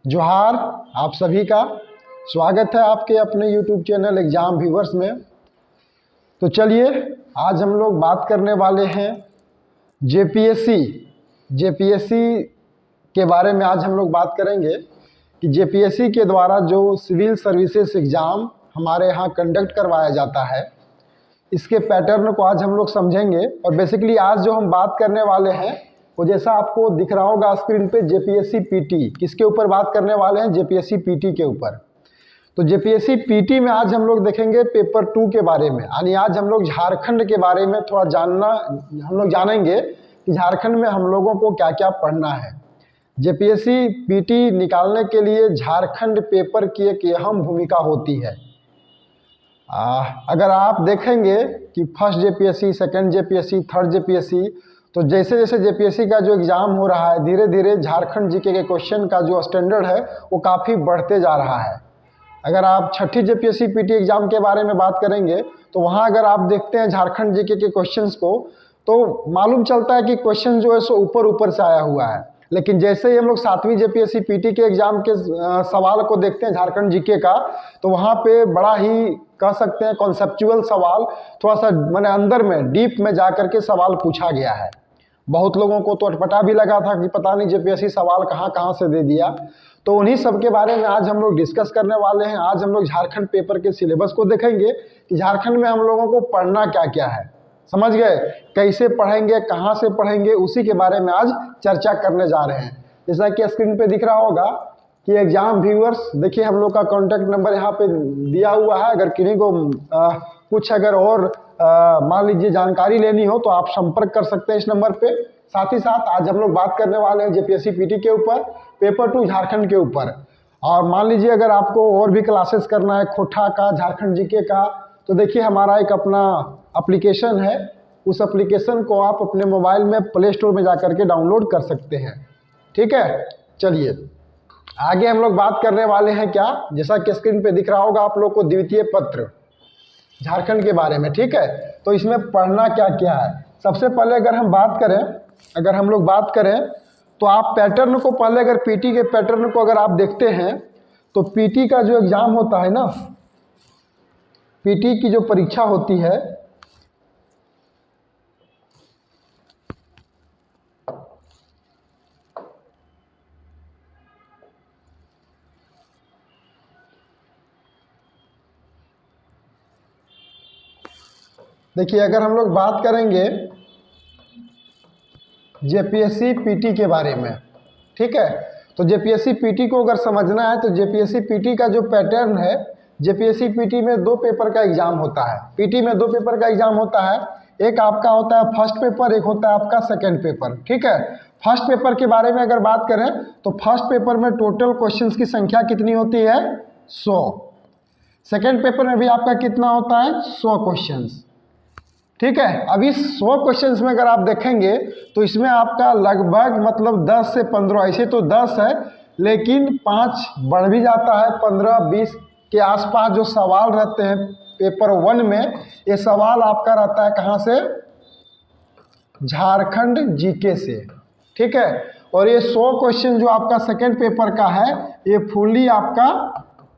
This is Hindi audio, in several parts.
जोहार आप सभी का स्वागत है आपके अपने YouTube चैनल एग्ज़ाम व्यूवर्स में। तो चलिए आज हम लोग बात करने वाले हैं जेपीएससी के बारे में। आज हम लोग बात करेंगे कि जेपीएससी के द्वारा जो सिविल सर्विसेज एग्ज़ाम हमारे यहाँ कंडक्ट करवाया जाता है, इसके पैटर्न को आज हम लोग समझेंगे। और बेसिकली आज जो हम बात करने वाले हैं वो जैसा आपको दिख रहा होगा स्क्रीन पे, जेपीएससी पीटी। किसके ऊपर बात करने वाले हैं? जेपीएससी पीटी के ऊपर। तो जेपीएससी पीटी में आज हम लोग देखेंगे पेपर 2 के बारे में, यानी आज हम लोग झारखंड के बारे में थोड़ा जानेंगे कि झारखंड में हम लोगों को क्या क्या पढ़ना है। जेपीएससी पीटी निकालने के लिए झारखंड पेपर की एक अहम भूमिका होती है। अगर आप देखेंगे कि first JPSC, second JPSC, third JPSC, तो जैसे जैसे जेपीएससी का जो एग्ज़ाम हो रहा है, धीरे धीरे झारखंड जीके के क्वेश्चन का जो स्टैंडर्ड है वो काफ़ी बढ़ते जा रहा है। अगर आप छठी जेपीएससी पीटी एग्ज़ाम के बारे में बात करेंगे तो वहाँ अगर आप देखते हैं झारखंड जीके के क्वेश्चंस को, तो मालूम चलता है कि क्वेश्चन जो है सो ऊपर ऊपर से आया हुआ है। लेकिन जैसे ही हम लोग 7वीं जेपीएससी पीटी के एग्ज़ाम के सवाल को देखते हैं झारखंड जीके का, तो वहाँ पे बड़ा ही कह सकते हैं कॉन्सेप्चुअल सवाल, थोड़ा सा मैंने अंदर में डीप में जा कर के सवाल पूछा गया है। बहुत लोगों को तो अटपटा भी लगा था कि पता नहीं जेपीएससी सवाल कहाँ कहाँ से दे दिया। तो उन्हीं सब के बारे में आज हम लोग डिस्कस करने वाले हैं। आज हम लोग झारखंड पेपर के सिलेबस को देखेंगे कि झारखंड में हम लोगों को पढ़ना क्या क्या है, समझ गए, कैसे पढ़ेंगे, कहाँ से पढ़ेंगे, उसी के बारे में आज चर्चा करने जा रहे हैं। जैसा कि स्क्रीन पे दिख रहा होगा कि एग्जाम व्यूअर्स, देखिए हम लोग का कॉन्टैक्ट नंबर यहाँ पे दिया हुआ है। अगर किन्हीं को कुछ अगर और मान लीजिए जानकारी लेनी हो तो आप संपर्क कर सकते हैं इस नंबर पे। साथ ही साथ आज हम लोग बात करने वाले हैं जेपीएससी पीटी के ऊपर, पेपर 2 झारखंड के ऊपर। और मान लीजिए अगर आपको और भी क्लासेस करना है खोटा का, झारखंड जीके का, तो देखिए हमारा एक अपना एप्लीकेशन है। उस एप्लीकेशन को आप अपने मोबाइल में प्ले स्टोर में जा करके डाउनलोड कर सकते हैं। ठीक है, चलिए आगे हम लोग बात करने वाले हैं क्या, जैसा कि स्क्रीन पे दिख रहा होगा आप लोग को, द्वितीय पत्र झारखंड के बारे में। ठीक है, तो इसमें पढ़ना क्या क्या है। सबसे पहले अगर हम बात करें तो आप पैटर्न को, पहले अगर पीटी के पैटर्न को अगर आप देखते हैं तो पीटी का जो एग्ज़ाम होता है ना, पीटी की जो परीक्षा होती है, देखिए अगर हम लोग बात करेंगे जेपीएससी पीटी के बारे में, ठीक है, तो जेपीएससी पीटी को अगर समझना है तो जेपीएससी पीटी का जो पैटर्न है, जेपीएससी पीटी में 2 पेपर का एग्ज़ाम होता है। पीटी में 2 पेपर का एग्ज़ाम होता है, एक आपका होता है फर्स्ट पेपर, एक होता है आपका सेकेंड पेपर। ठीक है, फर्स्ट पेपर के बारे में अगर बात करें तो फर्स्ट पेपर में टोटल क्वेश्चंस की संख्या कितनी होती है? 100। सेकेंड पेपर में भी आपका कितना होता है? 100 क्वेश्चंस। ठीक है, अभी 100 क्वेश्चंस में अगर आप देखेंगे तो इसमें आपका लगभग मतलब 10 से 15, ऐसे तो 10 है लेकिन 5 बढ़ भी जाता है, 15-20 के आसपास जो सवाल रहते हैं पेपर 1 में। ये सवाल आपका रहता है कहाँ से? झारखंड जीके से। ठीक है, और ये 100 क्वेश्चन जो आपका सेकेंड पेपर का है, ये फुल्ली आपका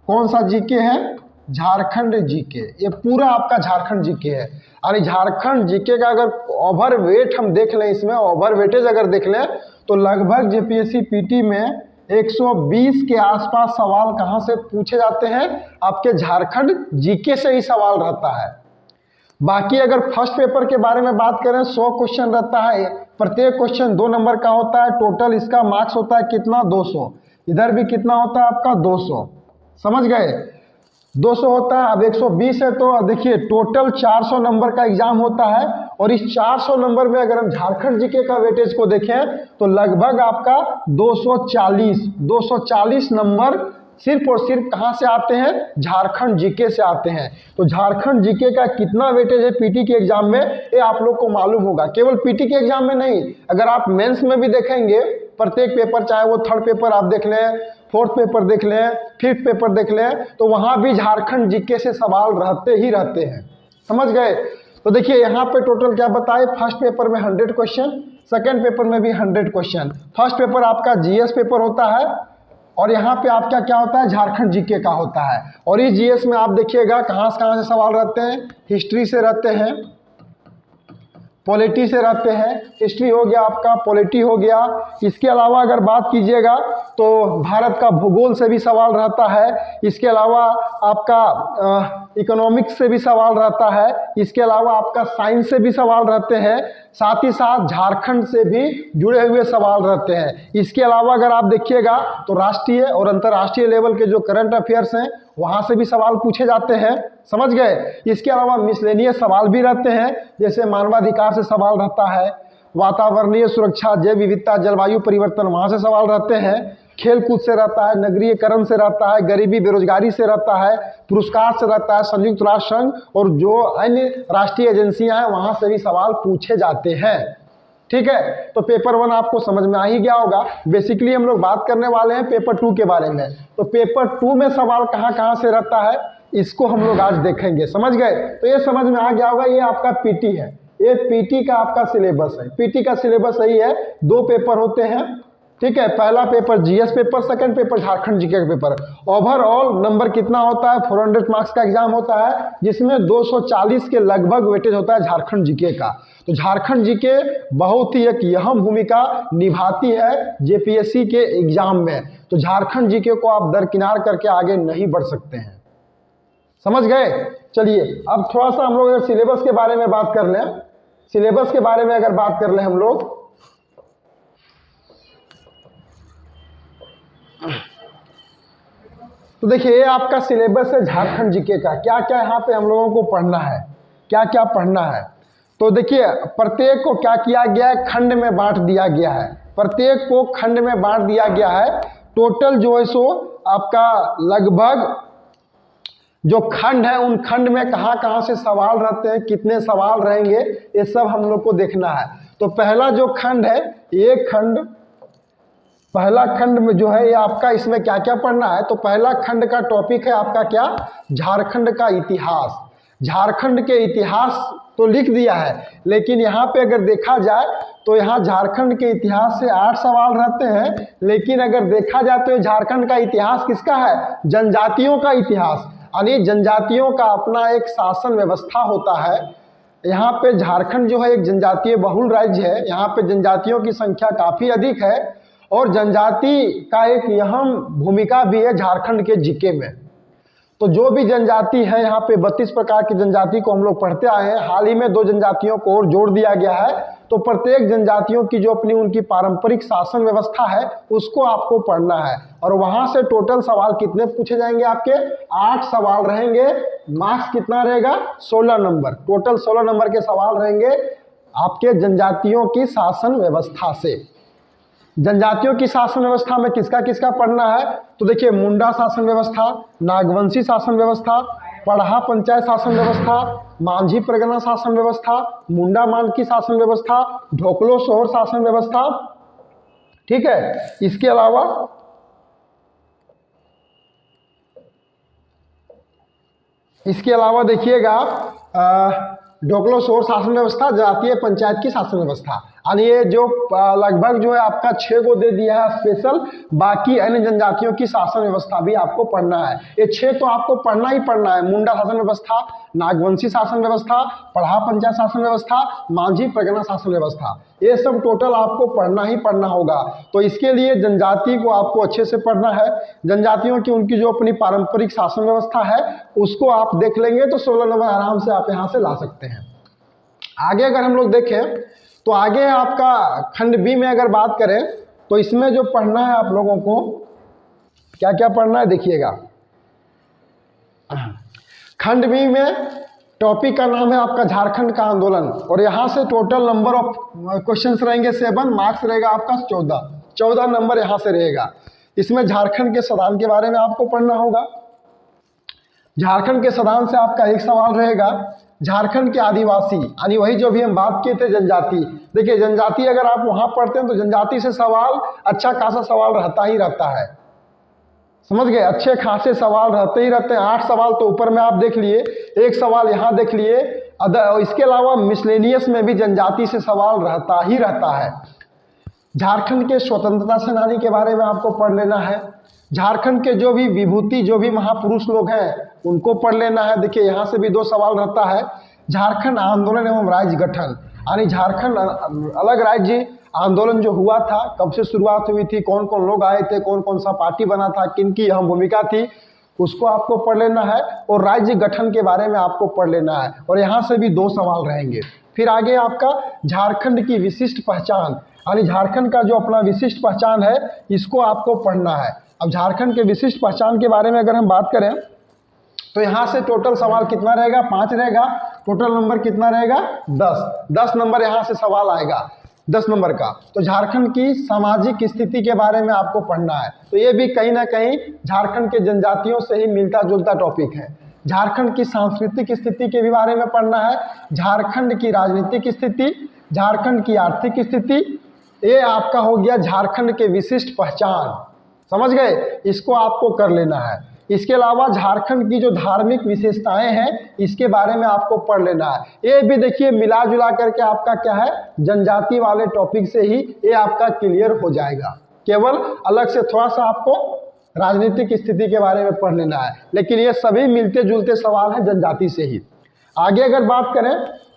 कौन सा जीके है? झारखंड जीके। ये पूरा आपका झारखंड जीके है। यानी झारखंड जीके का अगर ओवरवेट हम देख लें, इसमें ओवरवेटेज अगर देख लें तो लगभग जेपीएससी पीटी में 120 के आसपास सवाल कहाँ से पूछे जाते हैं? आपके झारखंड जीके से ही सवाल रहता है। बाकी अगर फर्स्ट पेपर के बारे में बात करें, 100 क्वेश्चन रहता है, प्रत्येक क्वेश्चन 2 नंबर का होता है। टोटल इसका मार्क्स होता है कितना? 200। इधर भी कितना होता है आपका? 200। समझ गए, 200 होता है। अब 120 है तो देखिए टोटल 400 नंबर का एग्जाम होता है। और इस 400 नंबर में अगर हम झारखंड जीके का वेटेज को देखें तो लगभग आपका 240 नंबर सिर्फ और सिर्फ कहाँ से आते हैं? झारखंड जीके से आते हैं। तो झारखंड जीके का कितना वेटेज है पीटी के एग्जाम में, ये आप लोग को मालूम होगा। केवल पीटी के एग्जाम में नहीं, अगर आप मेंस में भी देखेंगे प्रत्येक पेपर, चाहे वो थर्ड पेपर आप देख लें, फोर्थ पेपर देख लें, फिफ्थ पेपर देख लें, तो वहाँ भी झारखंड जीके से सवाल रहते ही रहते हैं। समझ गए, तो देखिए यहाँ पे टोटल क्या बताए, फर्स्ट पेपर में 100 क्वेश्चन, सेकेंड पेपर में भी 100 क्वेश्चन। फर्स्ट पेपर आपका जीएस पेपर होता है, और यहाँ पे आपका क्या होता है, झारखंड जीके का होता है। और इस जीएस में आप देखिएगा कहाँ से सवाल रहते हैं, हिस्ट्री से रहते हैं, पॉलिटी से रहते हैं। हिस्ट्री हो गया आपका, पॉलिटी हो गया। इसके अलावा अगर बात कीजिएगा तो भारत का भूगोल से भी सवाल रहता है। इसके अलावा आपका इकोनॉमिक्स से भी सवाल रहता है। इसके अलावा आपका साइंस से भी सवाल रहते हैं। साथ ही साथ झारखंड से भी जुड़े हुए सवाल रहते हैं। इसके अलावा अगर आप देखिएगा तो राष्ट्रीय और अंतर्राष्ट्रीय लेवल के जो करंट अफेयर्स हैं वहाँ से भी सवाल पूछे जाते हैं, समझ गए। इसके अलावा मिसलेनियस सवाल भी रहते हैं, जैसे मानवाधिकार से सवाल रहता है, वातावरणीय सुरक्षा, जैव विविधता, जलवायु परिवर्तन, वहाँ से सवाल रहते हैं। खेलकूद से रहता है, नगरीयकरण से रहता है, गरीबी बेरोजगारी से रहता है, पुरस्कार से रहता है, संयुक्त राष्ट्र संघ और जो अन्य राष्ट्रीय एजेंसियां हैं वहाँ से भी सवाल पूछे जाते हैं। ठीक है, तो पेपर 1 आपको समझ में आ ही गया होगा। बेसिकली हम लोग बात करने वाले हैं पेपर 2 के बारे में। तो पेपर 2 में सवाल कहाँ से रहता है इसको हम लोग आज देखेंगे, समझ गए। तो ये समझ में आ गया होगा, ये आपका पीटी है, ये पीटी का आपका सिलेबस है। पीटी का सिलेबस यही है, 2 पेपर होते हैं, ठीक है। पहला paper GS paper, second paper Jharkhand GK का पेपर। ओवरऑल नंबर कितना होता है, 400 मार्क्स का एग्जाम होता है, जिसमें 240 के लगभग वेटेज होता है झारखंड जीके का। तो झारखंड जीके बहुत ही एक अहम भूमिका निभाती है जेपीएससी के एग्जाम में। तो झारखंड जीके को आप दरकिनार करके आगे नहीं बढ़ सकते हैं, समझ गए। चलिए अब थोड़ा सा हम लोग अगर सिलेबस के बारे में बात कर लें, सिलेबस के बारे में अगर बात कर लें हम लोग, तो देखिए ये आपका सिलेबस है झारखंड जीके का। क्या क्या यहाँ पे हम लोगों को पढ़ना है, क्या क्या पढ़ना है। तो देखिए प्रत्येक को क्या किया गया है, खंड में बांट दिया गया है। प्रत्येक को खंड में बांट दिया गया है। टोटल जो है सो आपका लगभग जो खंड है उन खंड में कहाँ से सवाल रहते हैं, कितने सवाल रहेंगे, ये सब हम लोग को देखना है। तो पहला जो खंड है, ये खंड, पहला खंड में जो है ये आपका, इसमें क्या क्या पढ़ना है। तो पहला खंड का टॉपिक है आपका क्या, झारखंड का इतिहास। झारखंड के इतिहास तो लिख दिया है, लेकिन यहाँ पे अगर देखा जाए तो यहाँ झारखंड के इतिहास से 8 सवाल रहते हैं। लेकिन अगर देखा जाए तो झारखंड का इतिहास किसका है, जनजातियों का इतिहास, यानी जनजातियों का अपना एक शासन व्यवस्था होता है। यहाँ पे झारखंड जो है एक जनजातीय बहुल राज्य है। यहाँ पे जनजातियों की संख्या काफ़ी अधिक है और जनजाति का एक अहम भूमिका भी है झारखंड के जीके में। तो जो भी जनजाति है यहाँ पे 32 प्रकार की जनजाति को हम लोग पढ़ते आए हैं। हाल ही में 2 जनजातियों को और जोड़ दिया गया है। तो प्रत्येक जनजातियों की जो अपनी उनकी पारंपरिक शासन व्यवस्था है उसको आपको पढ़ना है। और वहां से टोटल सवाल कितने पूछे जाएंगे, आपके 8 सवाल रहेंगे। मार्क्स कितना रहेगा, 16 नंबर। टोटल 16 नंबर के सवाल रहेंगे आपके जनजातियों की शासन व्यवस्था से। जनजातियों की शासन व्यवस्था में किसका किसका पढ़ना है, तो देखिए मुंडा शासन व्यवस्था, नागवंशी शासन व्यवस्था, पढ़ा पंचायत शासन व्यवस्था, मांझी परगना शासन व्यवस्था, मुंडा मानकी शासन व्यवस्था, ढोकलो सोहर शासन व्यवस्था, ठीक है। इसके अलावा देखिएगा ढोकलो सोहर शासन व्यवस्था, जातीय पंचायत की शासन व्यवस्था, यानी ये जो लगभग जो है आपका 6 को दे दिया है स्पेशल। बाकी अन्य जनजातियों की शासन व्यवस्था भी आपको पढ़ना है। ये 6 तो आपको पढ़ना ही पढ़ना है। मुंडा शासन व्यवस्था, नागवंशी शासन व्यवस्था, पढ़ा पंचायत शासन व्यवस्था, मांझी परगना शासन व्यवस्था, ये सब टोटल आपको पढ़ना ही पढ़ना होगा। तो इसके लिए जनजाति को आपको अच्छे से पढ़ना है। जनजातियों की उनकी जो अपनी पारंपरिक शासन व्यवस्था है उसको आप देख लेंगे तो 16 नंबर आराम से आप यहाँ से ला सकते हैं। आगे अगर हम लोग देखें तो आगे आपका खंड बी में अगर बात करें तो इसमें जो पढ़ना है आप लोगों को, क्या क्या पढ़ना है देखिएगा। खंड बी में टॉपिक का नाम है आपका झारखंड का आंदोलन। और यहाँ से टोटल नंबर ऑफ क्वेश्चंस रहेंगे 7, मार्क्स रहेगा आपका 14 नंबर यहाँ से रहेगा। इसमें झारखंड के संविधान के बारे में आपको पढ़ना होगा। झारखंड के संविधान से आपका एक सवाल रहेगा। झारखंड के आदिवासी, यानी वही जो भी हम बात किए थे जनजाति। देखिए जनजाति अगर आप वहां पढ़ते हैं तो जनजाति से सवाल अच्छा खासा सवाल रहता ही रहता है, समझ गए। अच्छे खासे सवाल रहते ही रहते हैं। 8 सवाल तो ऊपर में आप देख लिए, 1 सवाल यहाँ देख लिए। इसके अलावा मिसलेनियस में भी जनजाति से सवाल रहता ही रहता है। झारखंड के स्वतंत्रता सेनानी के बारे में आपको पढ़ लेना है। झारखंड के जो भी विभूति, जो भी महापुरुष लोग हैं उनको पढ़ लेना है। देखिए यहाँ से भी 2 सवाल रहता है। झारखंड आंदोलन एवं राज्य गठन, यानी झारखंड अलग राज्य आंदोलन जो हुआ था, कब से शुरुआत हुई थी, कौन कौन लोग आए थे, कौन कौन सा पार्टी बना था, किन की अहम भूमिका थी, उसको आपको पढ़ लेना है। और राज्य गठन के बारे में आपको पढ़ लेना है। और यहाँ से भी 2 सवाल रहेंगे। फिर आगे आपका झारखंड की विशिष्ट पहचान, यानी झारखंड का जो अपना विशिष्ट पहचान है, इसको आपको पढ़ना है। अब झारखंड के विशिष्ट पहचान के बारे में अगर हम बात करें तो यहाँ से टोटल सवाल कितना रहेगा, 5 रहेगा। टोटल नंबर कितना रहेगा, 10 नंबर यहाँ से सवाल आएगा, 10 नंबर का। तो झारखंड की सामाजिक स्थिति के बारे में आपको पढ़ना है। तो ये भी कहीं ना कहीं झारखंड के जनजातियों से ही मिलता जुलता टॉपिक है। झारखंड की सांस्कृतिक स्थिति के भी बारे में पढ़ना है, झारखंड की राजनीतिक स्थिति, झारखंड की आर्थिक स्थिति। ये आपका हो गया झारखंड के विशिष्ट पहचान, समझ गए, इसको आपको कर लेना है। इसके अलावा झारखंड की जो धार्मिक विशेषताएं हैं, इसके बारे में आपको पढ़ लेना है। ये भी देखिए मिला जुला करके आपका क्या है, जनजाति वाले टॉपिक से ही ये आपका क्लियर हो जाएगा। केवल अलग से थोड़ा सा आपको राजनीतिक स्थिति के बारे में पढ़ लेना है, लेकिन ये सभी मिलते जुलते सवाल हैं जनजाति से ही। आगे अगर बात करें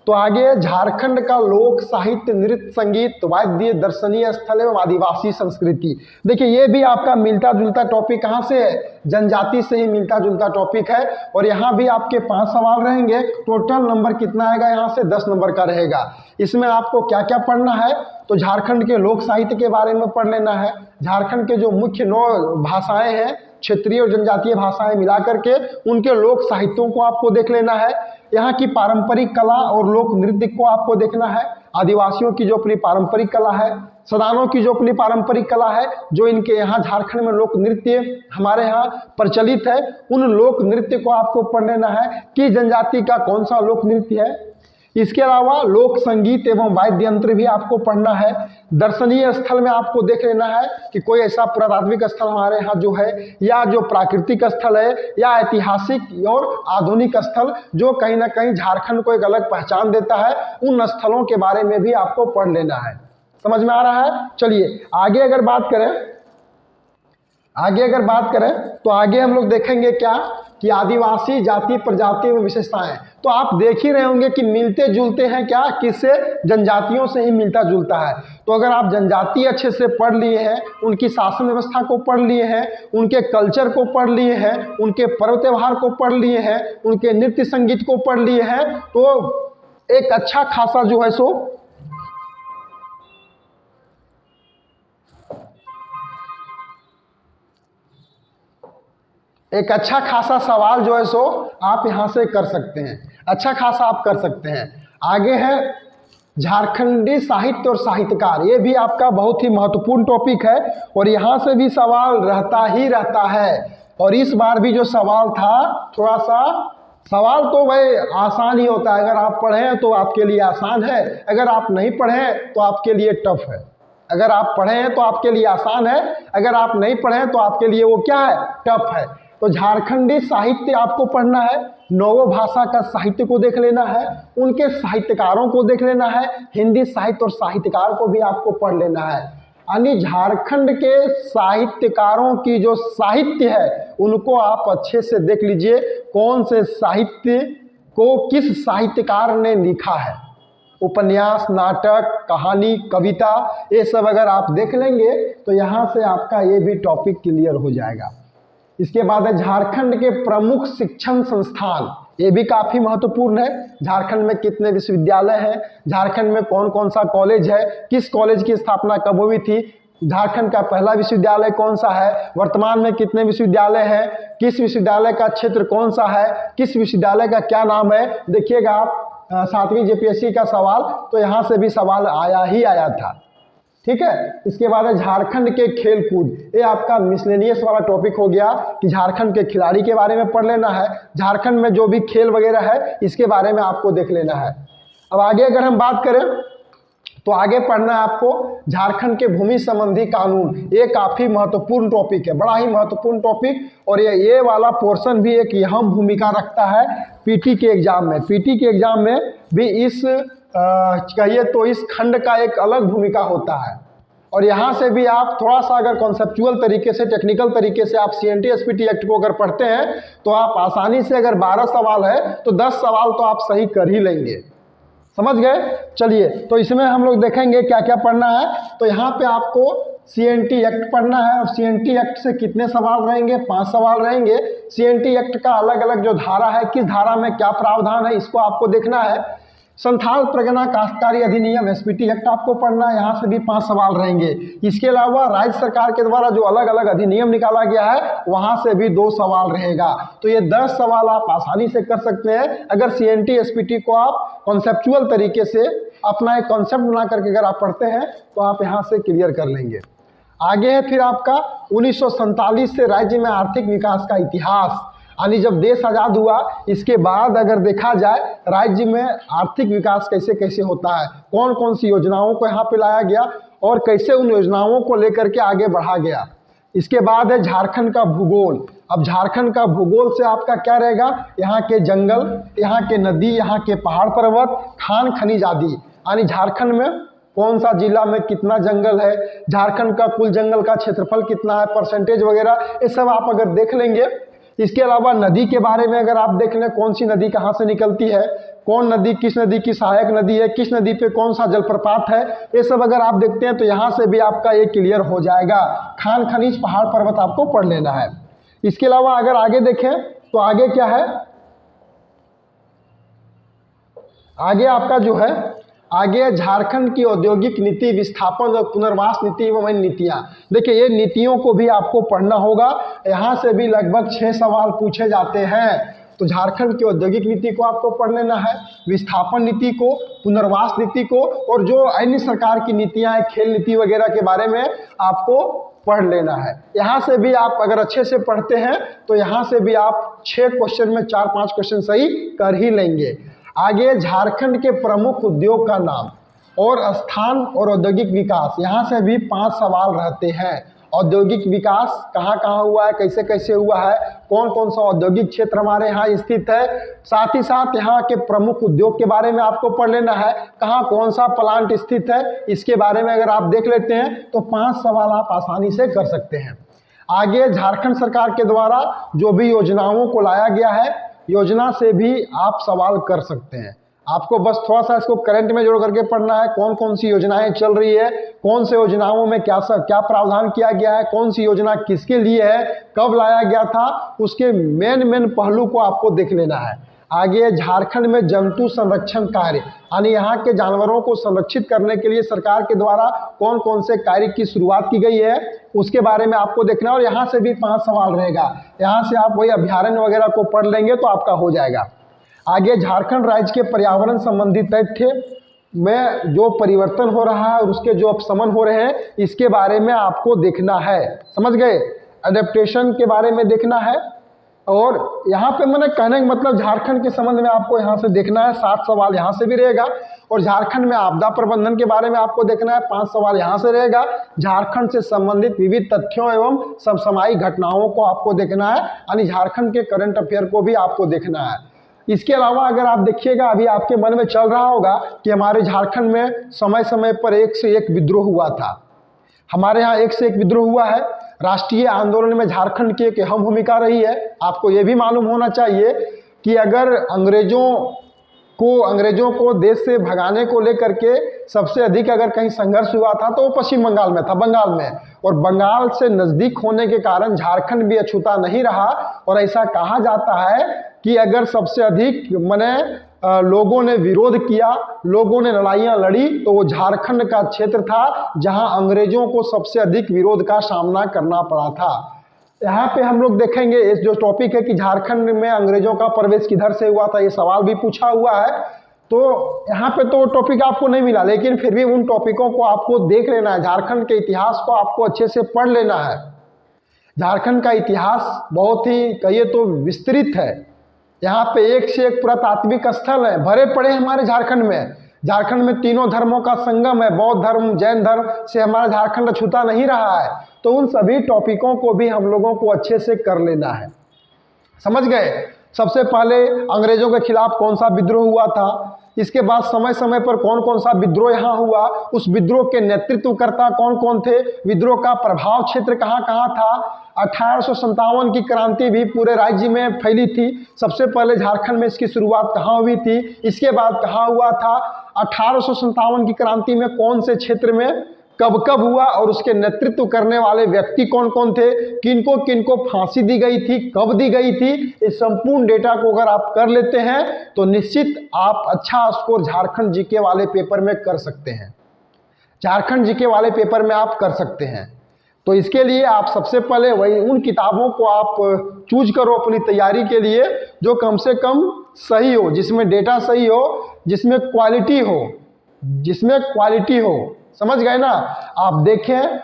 तो आगे झारखंड का लोक साहित्य, नृत्य, संगीत, वाद्य, दर्शनीय स्थल एवं आदिवासी संस्कृति। देखिए ये भी आपका मिलता जुलता टॉपिक कहाँ से है, जनजाति से ही मिलता जुलता टॉपिक है। और यहाँ भी आपके 5 सवाल रहेंगे। टोटल नंबर कितना आएगा, यहाँ से 10 नंबर का रहेगा। इसमें आपको क्या क्या पढ़ना है, तो झारखंड के लोक साहित्य के बारे में पढ़ लेना है। झारखंड के जो मुख्य 9 भाषाएं हैं, क्षेत्रीय और जनजातीय भाषाएं मिला करके उनके लोक साहित्यों को आपको देख लेना है। यहाँ की पारंपरिक कला और लोक नृत्य को आपको देखना है। आदिवासियों की जो अपनी पारंपरिक कला है, सदानों की जो अपनी पारंपरिक कला है, जो इनके यहाँ झारखंड में लोक नृत्य हमारे यहाँ प्रचलित है, उन लोक नृत्य को आपको पढ़ लेना है कि जनजाति का कौन सा लोक नृत्य है। इसके अलावा लोक संगीत एवं वाद्य यंत्र भी आपको पढ़ना है। दर्शनीय स्थल में आपको देख लेना है कि कोई ऐसा पुरातात्विक स्थल हमारे यहाँ जो है, या जो प्राकृतिक स्थल है, या ऐतिहासिक और आधुनिक स्थल जो कहीं ना कहीं झारखंड को एक अलग पहचान देता है, उन स्थलों के बारे में भी आपको पढ़ लेना है। समझ में आ रहा है। चलिए आगे अगर बात करें तो आगे हम लोग देखेंगे क्या कि आदिवासी जाति प्रजाति में विशेषताएं। तो आप देख ही रहे होंगे कि मिलते जुलते हैं क्या, किससे, जनजातियों से ही मिलता जुलता है। तो अगर आप जनजाति अच्छे से पढ़ लिए हैं, उनकी शासन व्यवस्था को पढ़ लिए हैं, उनके कल्चर को पढ़ लिए हैं, उनके पर्व त्योहार को पढ़ लिए हैं, उनके नृत्य संगीत को पढ़ लिए हैं, तो एक अच्छा खासा जो है सो एक अच्छा खासा सवाल जो है सो आप यहाँ से कर सकते हैं, अच्छा खासा आप कर सकते हैं। आगे है झारखंडी साहित्य और साहित्यकार। ये भी आपका बहुत ही महत्वपूर्ण टॉपिक है और यहाँ से भी सवाल रहता ही रहता है। और इस बार भी जो सवाल था, थोड़ा सा सवाल तो भाई आसान ही होता है। अगर आप पढ़ें तो आपके लिए आसान है, अगर आप नहीं पढ़ें तो आपके लिए टफ है। अगर आप पढ़े हैं तो आपके लिए आसान है, अगर आप नहीं पढ़े तो आपके लिए वो क्या है, टफ है। तो झारखंडी साहित्य आपको पढ़ना है, नौवो भाषा का साहित्य को देख लेना है, उनके साहित्यकारों को देख लेना है, हिंदी साहित्य और साहित्यकार को भी आपको पढ़ लेना है। यानी झारखंड के साहित्यकारों की जो साहित्य है उनको आप अच्छे से देख लीजिए, कौन से साहित्य को किस साहित्यकार ने लिखा है। उपन्यास, नाटक, कहानी, कविता, ये सब अगर आप देख लेंगे तो यहाँ से आपका ये भी टॉपिक क्लियर हो जाएगा। इसके बाद है झारखंड के प्रमुख शिक्षण संस्थान। ये भी काफ़ी महत्वपूर्ण है। झारखंड में कितने विश्वविद्यालय हैं, झारखंड में कौन कौन सा कॉलेज है, किस कॉलेज की स्थापना कब हुई थी, झारखंड का पहला विश्वविद्यालय कौन सा है, वर्तमान में कितने विश्वविद्यालय हैं, किस विश्वविद्यालय का क्षेत्र कौन सा है, किस विश्वविद्यालय का क्या नाम है। देखिएगा आप 7वीं जेपीएससी का सवाल तो यहाँ से भी सवाल आया ही आया था, ठीक है। इसके बाद है झारखंड के खेल कूद। ये आपका मिसलेनियस वाला टॉपिक हो गया कि झारखंड के खिलाड़ी के बारे में पढ़ लेना है, झारखंड में जो भी खेल वगैरह है इसके बारे में आपको देख लेना है। अब आगे अगर हम बात करें तो आगे पढ़ना है आपको झारखंड के भूमि संबंधी कानून। ये काफ़ी महत्वपूर्ण टॉपिक है, बड़ा ही महत्वपूर्ण टॉपिक। और ये वाला पोर्शन भी एक अहम भूमिका रखता है पीटी के एग्जाम में। पीटी के एग्जाम में भी इस कहिए तो इस खंड का एक अलग भूमिका होता है। और यहाँ से भी आप थोड़ा सा अगर कॉन्सेप्चुअल तरीके से, टेक्निकल तरीके से आप CNT SPT एक्ट को अगर पढ़ते हैं तो आप आसानी से, अगर 12 सवाल है तो 10 सवाल तो आप सही कर ही लेंगे। समझ गए? चलिए, तो इसमें हम लोग देखेंगे क्या क्या पढ़ना है। तो यहाँ पे आपको CNT एक्ट पढ़ना है, और CNT एक्ट से कितने सवाल रहेंगे? 5 सवाल रहेंगे। CNT एक्ट का अलग अलग जो धारा है, किस धारा में क्या प्रावधान है, इसको आपको देखना है। संथाल परगना काश्तकारी अधिनियम SPT एक्ट आपको पढ़ना है, यहाँ से भी 5 सवाल रहेंगे। इसके अलावा राज्य सरकार के द्वारा जो अलग अलग अधिनियम निकाला गया है, वहाँ से भी 2 सवाल रहेगा। तो ये 10 सवाल आप आसानी से कर सकते हैं अगर CNT SPT को आप कॉन्सेप्चुअल तरीके से अपना एक कॉन्सेप्ट बना करके अगर आप पढ़ते हैं तो आप यहाँ से क्लियर कर लेंगे। आगे है फिर आपका 1947 से राज्य में आर्थिक विकास का इतिहास, यानी जब देश आज़ाद हुआ इसके बाद अगर देखा जाए राज्य में आर्थिक विकास कैसे कैसे होता है, कौन कौन सी योजनाओं को यहाँ पे लाया गया और कैसे उन योजनाओं को लेकर के आगे बढ़ा गया। इसके बाद है झारखंड का भूगोल। अब झारखंड का भूगोल से आपका क्या रहेगा? यहाँ के जंगल, यहाँ के नदी, यहाँ के पहाड़ पर्वत, खान खनिज आदि, यानी झारखंड में कौन सा जिला में कितना जंगल है, झारखंड का कुल जंगल का क्षेत्रफल कितना है, परसेंटेज वगैरह, ये सब आप अगर देख लेंगे। इसके अलावा नदी के बारे में अगर आप देख लें, कौन सी नदी कहाँ से निकलती है, कौन नदी किस नदी की सहायक नदी है, किस नदी पे कौन सा जलप्रपात है, ये सब अगर आप देखते हैं तो यहाँ से भी आपका ये क्लियर हो जाएगा। खान खनिज पहाड़ पर्वत आपको पढ़ लेना है। इसके अलावा अगर आगे देखें तो आगे क्या है, आगे आपका जो है, आगे झारखंड की औद्योगिक नीति, विस्थापन और पुनर्वास नीति एवं अन्य नीतियाँ। देखिए, ये नीतियों को भी आपको पढ़ना होगा। यहाँ से भी लगभग 6 सवाल पूछे जाते हैं। तो झारखंड की औद्योगिक नीति को आपको पढ़ लेना है, विस्थापन नीति को, पुनर्वास नीति को, और जो अन्य सरकार की नीतियाँ हैं, खेल नीति वगैरह के बारे में आपको पढ़ लेना है। यहाँ से भी आप अगर अच्छे से पढ़ते हैं तो यहाँ से भी आप 6 क्वेश्चन में 4-5 क्वेश्चन सही कर ही लेंगे। आगे झारखंड के प्रमुख उद्योग का नाम और स्थान और औद्योगिक विकास, यहाँ से भी 5 सवाल रहते हैं। औद्योगिक विकास कहाँ कहाँ हुआ है, कैसे कैसे हुआ है, कौन कौन सा औद्योगिक क्षेत्र हमारे यहाँ स्थित है, साथ ही साथ यहाँ के प्रमुख उद्योग के बारे में आपको पढ़ लेना है, कहाँ कौन सा प्लांट स्थित है, इसके बारे में अगर आप देख लेते हैं तो 5 सवाल आप आसानी से कर सकते हैं। आगे झारखंड सरकार के द्वारा जो भी योजनाओं को लाया गया है, योजना से भी आप सवाल कर सकते हैं। आपको बस थोड़ा सा इसको करंट में जोड़ करके पढ़ना है, कौन कौन सी योजनाएं चल रही है, कौन से योजनाओं में क्या प्रावधान किया गया है, कौन सी योजना किसके लिए है, कब लाया गया था, उसके मेन पहलू को आपको देख लेना है। आगे झारखंड में जंतु संरक्षण कार्य, यानी यहाँ के जानवरों को संरक्षित करने के लिए सरकार के द्वारा कौन कौन से कार्य की शुरुआत की गई है, उसके बारे में आपको देखना है। और यहाँ से भी 5 सवाल रहेगा। यहाँ से आप वही अभ्यारण्य वगैरह को पढ़ लेंगे तो आपका हो जाएगा। आगे झारखंड राज्य के पर्यावरण संबंधी तथ्य में जो परिवर्तन हो रहा है और उसके जो अपशमन हो रहे हैं, इसके बारे में आपको देखना है। समझ गए? एडेप्टेशन के बारे में देखना है। और यहाँ पे मैंने कहने का मतलब झारखंड के संबंध में आपको यहाँ से देखना है, 7 सवाल यहाँ से भी रहेगा। और झारखंड में आपदा प्रबंधन के बारे में आपको देखना है, 5 सवाल यहाँ से रहेगा। झारखंड से संबंधित विविध तथ्यों एवं समसामयिक घटनाओं को आपको देखना है, यानी झारखंड के करंट अफेयर को भी आपको देखना है। इसके अलावा अगर आप देखिएगा, अभी आपके मन में चल रहा होगा कि हमारे झारखंड में समय समय पर एक से एक विद्रोह हुआ था। हमारे यहाँ एक से एक विद्रोह हुआ है। राष्ट्रीय आंदोलन में झारखंड की एक अहम भूमिका रही है। आपको ये भी मालूम होना चाहिए कि अगर अंग्रेजों को देश से भगाने को लेकर के सबसे अधिक अगर कहीं संघर्ष हुआ था तो वो पश्चिम बंगाल में था, बंगाल में। और बंगाल से नज़दीक होने के कारण झारखंड भी अछूता नहीं रहा। और ऐसा कहा जाता है कि अगर सबसे अधिक लोगों ने विरोध किया, लोगों ने लड़ाइयाँ लड़ी, तो वो झारखंड का क्षेत्र था जहां अंग्रेजों को सबसे अधिक विरोध का सामना करना पड़ा था। यहाँ पे हम लोग देखेंगे इस जो टॉपिक है कि झारखंड में अंग्रेजों का प्रवेश किधर से हुआ था, ये सवाल भी पूछा हुआ है। तो यहाँ पे तो टॉपिक आपको नहीं मिला, लेकिन फिर भी उन टॉपिकों को आपको देख लेना है। झारखंड के इतिहास को आपको अच्छे से पढ़ लेना है। झारखंड का इतिहास बहुत ही कहिए तो विस्तृत है। यहाँ पे एक से एक पुरातात्विक स्थल है, भरे पड़े हमारे झारखंड में। झारखंड में तीनों धर्मों का संगम है, बौद्ध धर्म, जैन धर्म से हमारा झारखंड अछूता नहीं रहा है। तो उन सभी टॉपिकों को भी हम लोगों को अच्छे से कर लेना है। समझ गए? सबसे पहले अंग्रेजों के खिलाफ कौन सा विद्रोह हुआ था, इसके बाद समय समय पर कौन कौन सा विद्रोह यहाँ हुआ, उस विद्रोह के नेतृत्वकर्ता कौन कौन थे, विद्रोह का प्रभाव क्षेत्र कहाँ कहाँ था, 1857 की क्रांति भी पूरे राज्य में फैली थी। सबसे पहले झारखंड में इसकी शुरुआत कहाँ हुई थी, इसके बाद कहाँ हुआ था, 1857 की क्रांति में कौन से क्षेत्र में कब कब हुआ और उसके नेतृत्व करने वाले व्यक्ति कौन कौन थे, किनको किनको फांसी दी गई थी, कब दी गई थी, इस संपूर्ण डेटा को अगर आप कर लेते हैं तो निश्चित आप अच्छा स्कोर झारखंड जीके वाले पेपर में कर सकते हैं। झारखंड जीके वाले पेपर में आप कर सकते हैं। तो इसके लिए आप सबसे पहले वही उन किताबों को आप चूज करो अपनी तैयारी के लिए जो कम से कम सही हो, जिसमें डेटा सही हो, जिसमें क्वालिटी हो, समझ गए ना। आप देखें,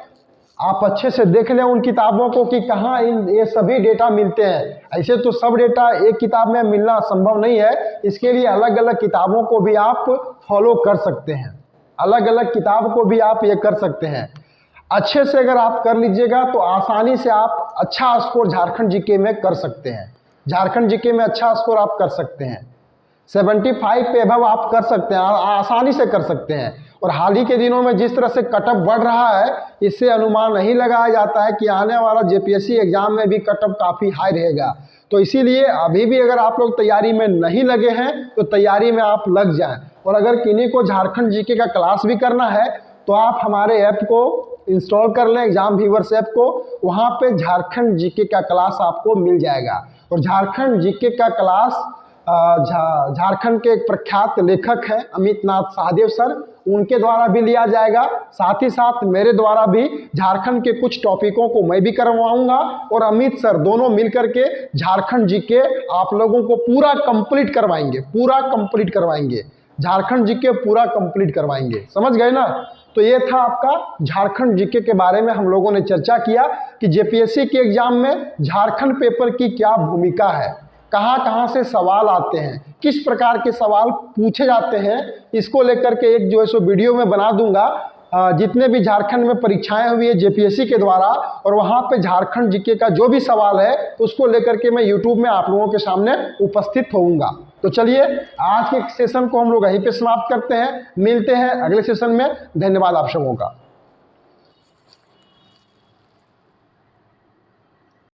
आप अच्छे से देख लें उन किताबों को कि कहाँ ये सभी डेटा मिलते हैं। ऐसे तो सब डेटा एक किताब में मिलना संभव नहीं है, इसके लिए अलग अलग किताबों को भी आप फॉलो कर सकते हैं, अलग अलग किताब को भी आप ये कर सकते हैं। अच्छे से अगर आप कर लीजिएगा तो आसानी से आप अच्छा स्कोर झारखंड जीके में कर सकते हैं। झारखंड जीके में अच्छा स्कोर आप कर सकते हैं, 75 पे अबव आप कर सकते हैं, आसानी से कर सकते हैं। और हाल ही के दिनों में जिस तरह से कटअप बढ़ रहा है, इससे अनुमान नहीं लगाया जाता है कि आने वाला जेपीएससी एग्जाम में भी कटअप काफ़ी हाई रहेगा। तो इसीलिए अभी भी अगर आप लोग तैयारी में नहीं लगे हैं तो तैयारी में आप लग जाएं। और अगर किन्हीं को झारखंड जीके का क्लास भी करना है तो आप हमारे ऐप को इंस्टॉल कर लें, एग्जाम व्यूअर्स ऐप को, वहाँ पे झारखंड जीके का क्लास आपको मिल जाएगा। और झारखंड जीके का क्लास झारखंड के एक प्रख्यात लेखक हैं अमित नाथ शाहदेव सर, उनके द्वारा भी लिया जाएगा। साथ ही साथ मेरे द्वारा भी झारखंड के कुछ टॉपिकों को मैं भी करवाऊंगा और अमित सर दोनों मिलकर के झारखंड जीके आप लोगों को पूरा कंप्लीट करवाएंगे, झारखंड जीके पूरा कंप्लीट करवाएंगे। समझ गए ना। तो ये था आपका झारखंड जीके के बारे में हम लोगों ने चर्चा किया कि जेपीएससी के एग्जाम में झारखंड पेपर की क्या भूमिका है, कहाँ कहाँ से सवाल आते हैं, किस प्रकार के सवाल पूछे जाते हैं, इसको लेकर के एक जो है सो वीडियो में बना दूंगा। जितने भी झारखंड में परीक्षाएं हुई है जेपीएससी के द्वारा और वहाँ पे झारखंड जीके का जो भी सवाल है उसको लेकर के मैं यूट्यूब में आप लोगों के सामने उपस्थित होऊंगा। तो चलिए आज के सेशन को हम लोग यहीं पे समाप्त करते हैं, मिलते हैं अगले सेशन में। धन्यवाद आप सबों का।